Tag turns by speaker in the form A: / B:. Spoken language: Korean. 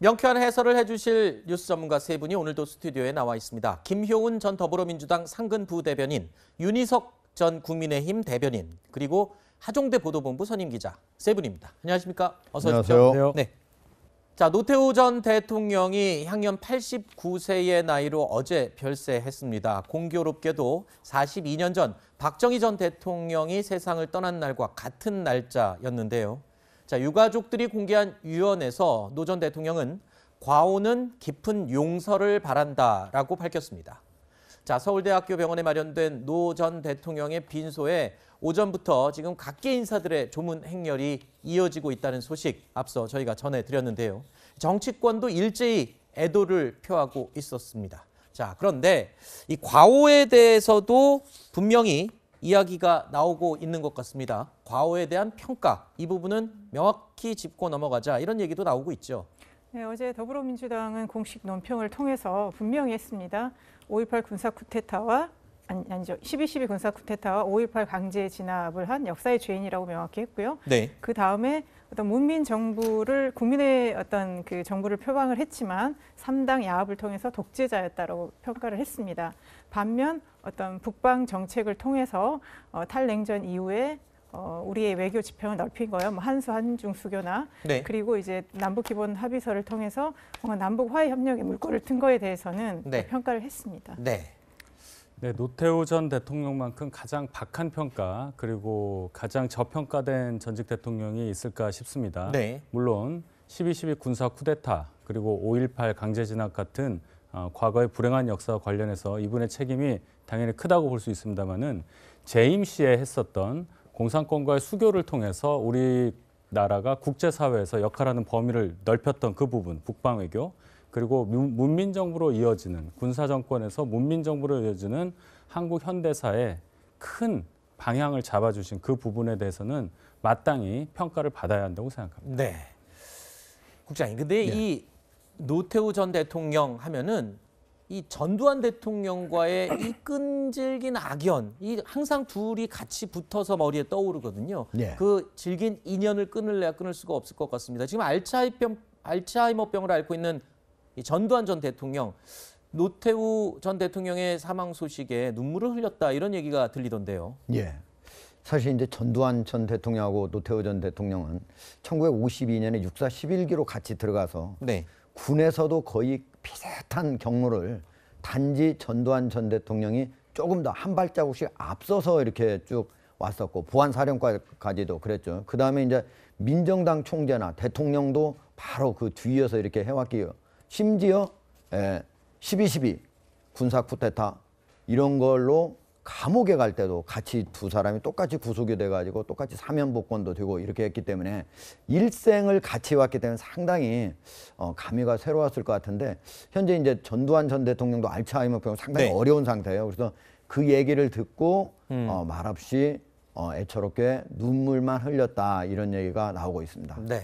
A: 명쾌한 해설을 해주실 뉴스 전문가 세 분이 오늘도 스튜디오에 나와 있습니다. 김효은 전 더불어민주당 상근 부대변인, 윤희석 전 국민의힘 대변인, 그리고 하종대 보도본부 선임 기자 세 분입니다. 안녕하십니까? 어서 오십시오.
B: 안녕하세요.
A: 네. 자, 노태우 전 대통령이 향년 89세의 나이로 어제 별세했습니다. 공교롭게도 42년 전 박정희 전 대통령이 세상을 떠난 날과 같은 날짜였는데요. 자, 유가족들이 공개한 유언에서 노 전 대통령은 과오는 깊은 용서를 바란다라고 밝혔습니다. 자, 서울대학교 병원에 마련된 노 전 대통령의 빈소에 오전부터 지금 각계 인사들의 조문 행렬이 이어지고 있다는 소식 앞서 저희가 전해드렸는데요. 정치권도 일제히 애도를 표하고 있었습니다. 자, 그런데 이 과오에 대해서도 분명히 이야기가 나오고 있는 것 같습니다. 과오에 대한 평가, 이 부분은 명확히 짚고 넘어가자 이런 얘기도 나오고 있죠.
C: 네, 어제 더불어민주당은 공식 논평을 통해서 분명히 했습니다. 5.18 군사 쿠데타와 아니죠. 12.12 군사 쿠데타와 5.18 강제 진압을 한 역사의 죄인이라고 명확히 했고요.
A: 네.
C: 그 다음에 어떤 문민 정부를 국민의 어떤 그 정부를 표방을 했지만 3당 야합을 통해서 독재자였다라고 평가를 했습니다. 반면 어떤 북방 정책을 통해서 탈냉전 이후에 우리의 외교 지평을 넓힌 거예요. 뭐 한수 한중 수교나
A: 네.
C: 그리고 이제 남북 기본 합의서를 통해서 뭔가 남북 화해 협력의 물꼬를 튼 거에 대해서는
A: 네.
C: 평가를 했습니다.
A: 네.
B: 네, 노태우 전 대통령만큼 가장 박한 평가 그리고 가장 저평가된 전직 대통령이 있을까 싶습니다.
A: 네.
B: 물론 12.12 군사 쿠데타 그리고 5.18 강제 진압 같은 과거의 불행한 역사와 관련해서 이분의 책임이 당연히 크다고 볼 수 있습니다만은 재임 시에 했었던 공산권과의 수교를 통해서 우리나라가 국제사회에서 역할하는 범위를 넓혔던 그 부분, 북방 외교, 그리고 문민정부로 이어지는 군사정권에서 문민정부로 이어지는 한국 현대사의 큰 방향을 잡아주신 그 부분에 대해서는 마땅히 평가를 받아야 한다고 생각합니다.
A: 네. 국장님, 근데 이 노태우 전 대통령 하면은 이 전두환 대통령과의 이 끈질긴 악연, 이 항상 둘이 같이 붙어서 머리에 떠오르거든요.
D: 네.
A: 그 질긴 인연을 끊을래야 끊을 수가 없을 것 같습니다. 지금 알츠하이머병을 앓고 있는 이 전두환 전 대통령, 노태우 전 대통령의 사망 소식에 눈물을 흘렸다 이런 얘기가 들리던데요.
D: 예. 사실 이제 전두환 전 대통령하고 노태우 전 대통령은 1952년에 육사 11기로 같이 들어가서
A: 네.
D: 군에서도 거의 비슷한 경로를 단지 전두환 전 대통령이 조금 더 한 발자국씩 앞서서 이렇게 쭉 왔었고 보안사령관까지도 그랬죠. 그 다음에 이제 민정당 총재나 대통령도 바로 그 뒤에서 이렇게 해왔기요. 심지어 12.12 군사 쿠데타 이런 걸로 감옥에 갈 때도 같이 두 사람이 똑같이 구속이 돼가지고 똑같이 사면복권도 되고 이렇게 했기 때문에 일생을 같이 왔기 때문에 상당히 감회가 새로웠을 것 같은데 현재 이제 전두환 전 대통령도 알츠하이머병 상당히
A: 네.
D: 어려운 상태예요. 그래서 그 얘기를 듣고 말없이 애처롭게 눈물만 흘렸다 이런 얘기가 나오고 있습니다.
A: 네.